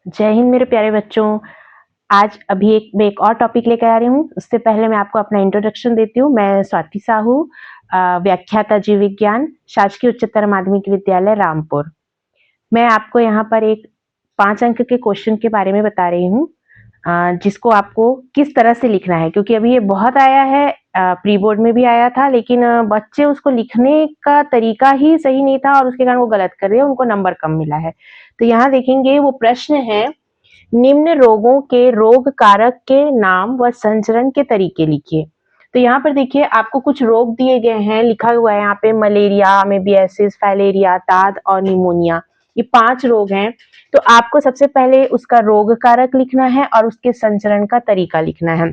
जय हिंद मेरे प्यारे बच्चों। आज मैं एक और टॉपिक लेकर आ रही हूँ। उससे पहले मैं आपको अपना इंट्रोडक्शन देती हूँ। मैं स्वाति साहू, व्याख्याता जीव विज्ञान, शासकीय उच्चतर माध्यमिक विद्यालय रामपुर। मैं आपको यहाँ पर एक 5 अंक के क्वेश्चन के बारे में बता रही हूँ, जिसको आपको किस तरह से लिखना है, क्योंकि अभी ये बहुत आया है, प्री बोर्ड में भी आया था, लेकिन बच्चे उसको लिखने का तरीका ही सही नहीं था और उसके कारण वो गलत कर रहे हैं, उनको नंबर कम मिला है। तो यहाँ देखेंगे, वो प्रश्न है, निम्न रोगों के रोग कारक के नाम व संचरण के तरीके लिखिए। तो यहाँ पर देखिए, आपको कुछ रोग दिए गए हैं, लिखा हुआ है यहाँ पे मलेरिया, अमेबियासिस, फाइलेरिया, दाद और निमोनिया। ये 5 रोग हैं। तो आपको सबसे पहले उसका रोग कारक लिखना है और उसके संचरण का तरीका लिखना है।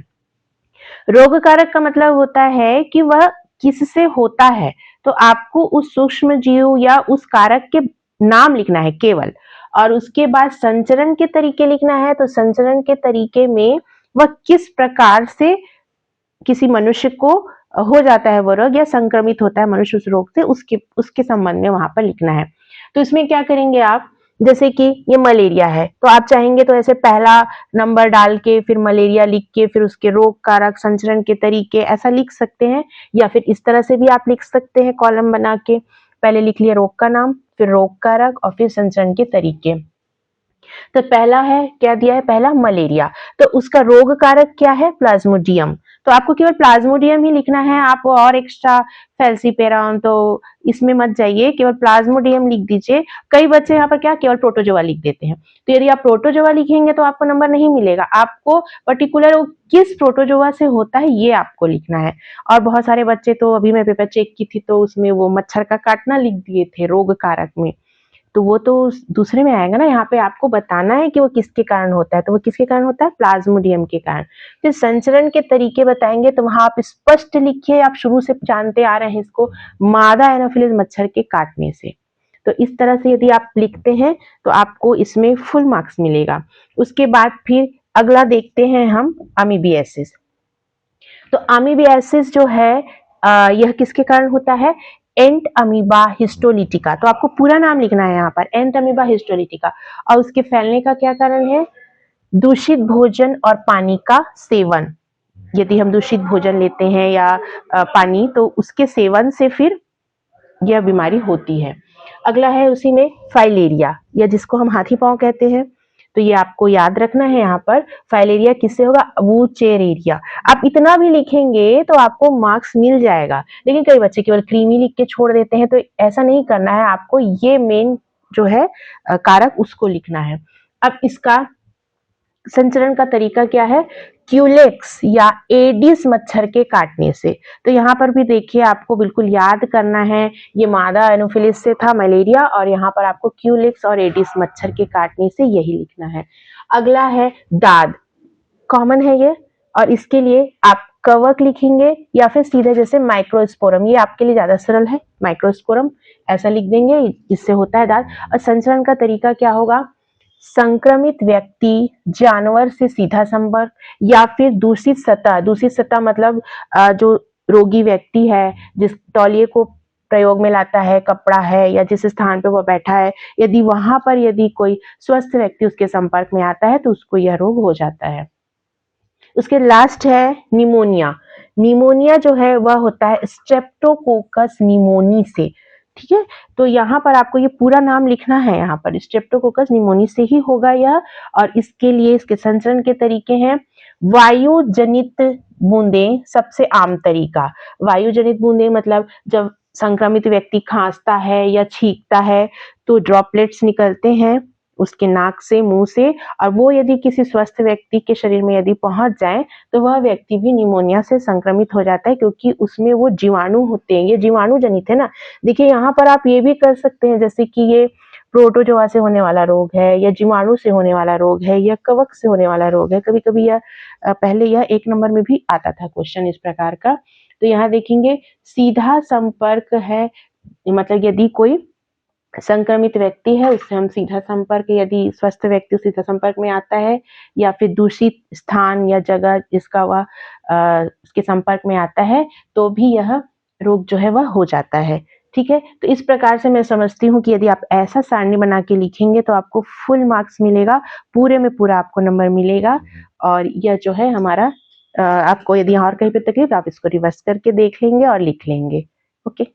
रोग कारक का मतलब होता है कि वह किससे होता है, तो आपको उस सूक्ष्म जीव या उस कारक के नाम लिखना है केवल, और उसके बाद संचरण के तरीके लिखना है। तो संचरण के तरीके में वह किस प्रकार से किसी मनुष्य को हो जाता है वो रोग, या संक्रमित होता है मनुष्य उस रोग से, उसके उसके संबंध में वहां पर लिखना है। तो इसमें क्या करेंगे आप, जैसे कि ये मलेरिया है, तो आप चाहेंगे तो ऐसे पहला नंबर डाल के फिर मलेरिया लिख के फिर उसके रोग कारक संचरण के तरीके ऐसा लिख सकते हैं, या फिर इस तरह से भी आप लिख सकते हैं, कॉलम बना के पहले लिख लिया रोग का नाम, फिर रोग कारक और फिर संचरण के तरीके। तो पहला है, क्या दिया है, पहला मलेरिया, तो उसका रोग कारक क्या है, प्लाज्मोडियम। तो आपको केवल प्लाज्मोडियम ही लिखना है, आप और एक्स्ट्रा फैल्सीपेराउन तो इसमें मत जाइए, केवल प्लाज्मोडियम लिख दीजिए। कई बच्चे यहाँ पर क्या केवल प्रोटोजोआ लिख देते हैं, तो यदि आप प्रोटोजोआ लिखेंगे तो आपको नंबर नहीं मिलेगा। आपको पर्टिकुलर किस प्रोटोजोआ से होता है ये आपको लिखना है। और बहुत सारे बच्चे तो, अभी मैं पेपर चेक की थी तो उसमें वो मच्छर का काटना लिख दिए थे रोग कारक में, तो वो तो दूसरे में आएगा ना। यहाँ पे आपको बताना है कि वो किसके कारण होता है, तो वो किसके कारण होता है, प्लाज्मोडियम के कारण। फिर संचरण के तरीके बताएंगे, तो वहां आप स्पष्ट लिखिए, आप शुरू से जानते आ रहे हैं इसको, मादा एनोफिलिस मच्छर के काटने से। तो इस तरह से यदि आप लिखते हैं तो आपको इसमें फुल मार्क्स मिलेगा। उसके बाद फिर अगला देखते हैं हम, अमीबियासिस। तो अमीबियासिस जो है, यह किसके कारण होता है, एंट अमीबा हिस्टोलिटिका। तो आपको पूरा नाम लिखना है यहाँ पर, एंट अमीबा हिस्टोलिटिका। और उसके फैलने का क्या कारण है, दूषित भोजन और पानी का सेवन। यदि हम दूषित भोजन लेते हैं या पानी, तो उसके सेवन से फिर यह बीमारी होती है। अगला है उसी में फाइलेरिया, या जिसको हम हाथी पांव कहते हैं। तो ये आपको याद रखना है, यहाँ पर फाइलेरिया किससे होगा, वूचेरेरिया। आप इतना भी लिखेंगे तो आपको मार्क्स मिल जाएगा, लेकिन कई बच्चे केवल क्रीमी लिख के छोड़ देते हैं, तो ऐसा नहीं करना है। आपको ये मेन जो है कारक उसको लिखना है। अब इसका संचरण का तरीका क्या है, क्यूलेक्स या एडिस मच्छर के काटने से। तो यहाँ पर भी देखिए, आपको बिल्कुल याद करना है, ये मादा एनोफिलिस से था मलेरिया, और यहाँ पर आपको क्यूलेक्स और एडिस मच्छर के काटने से यही लिखना है। अगला है दाद, कॉमन है ये, और इसके लिए आप कवक लिखेंगे या फिर सीधे जैसे माइक्रोस्पोरम, ये आपके लिए ज्यादा सरल है, माइक्रोस्पोरम ऐसा लिख देंगे, इससे होता है दाद। और संचरण का तरीका क्या होगा, संक्रमित व्यक्ति जानवर से सीधा संपर्क, या फिर दूषित सतह। दूषित सतह मतलब जो रोगी व्यक्ति है, जिस तौलिए को प्रयोग में लाता है, कपड़ा है, या जिस स्थान पे वो बैठा है, यदि वहां पर यदि कोई स्वस्थ व्यक्ति उसके संपर्क में आता है तो उसको यह रोग हो जाता है। उसके लास्ट है निमोनिया। निमोनिया जो है वह होता है स्ट्रेप्टोकोकस निमोनी से, ठीक है। तो यहाँ पर आपको ये पूरा नाम लिखना है, यहाँ पर स्ट्रेप्टोकोकस निमोनी से ही होगा यह। और इसके लिए इसके संचरण के तरीके हैं, वायु जनित बूंदे सबसे आम तरीका। वायु जनित बूंदे मतलब जब संक्रमित व्यक्ति खांसता है या छींकता है तो ड्रॉपलेट्स निकलते हैं उसके नाक से, मुंह से, और वो यदि किसी स्वस्थ व्यक्ति के शरीर में यदि पहुंच जाए तो वह व्यक्ति भी निमोनिया से संक्रमित हो जाता है, क्योंकि उसमें वो जीवाणु होते हैं, ये जीवाणु जनित है ना। देखिए यहाँ पर आप ये भी कर सकते हैं, जैसे कि ये प्रोटोजोआ से होने वाला रोग है, या जीवाणु से होने वाला रोग है, या कवक से होने वाला रोग है। कभी कभी यह पहले यह 1 नंबर में भी आता था क्वेश्चन इस प्रकार का। तो यहाँ देखेंगे, सीधा संपर्क है, मतलब यदि कोई संक्रमित व्यक्ति है उससे हम सीधा संपर्क, यदि स्वस्थ व्यक्ति सीधा संपर्क में आता है, या फिर दूषित स्थान या जगह जिसका वह उसके संपर्क में आता है, तो भी यह रोग जो है वह हो जाता है। ठीक है? तो इस प्रकार से मैं समझती हूँ कि यदि आप ऐसा सारणी बना के लिखेंगे तो आपको फुल मार्क्स मिलेगा, पूरे में पूरा आपको नंबर मिलेगा। और यह जो है हमारा आपको यदि और कहीं पे तकलीफ आप इसको रिवर्स करके देख लेंगे और लिख लेंगे। ओके।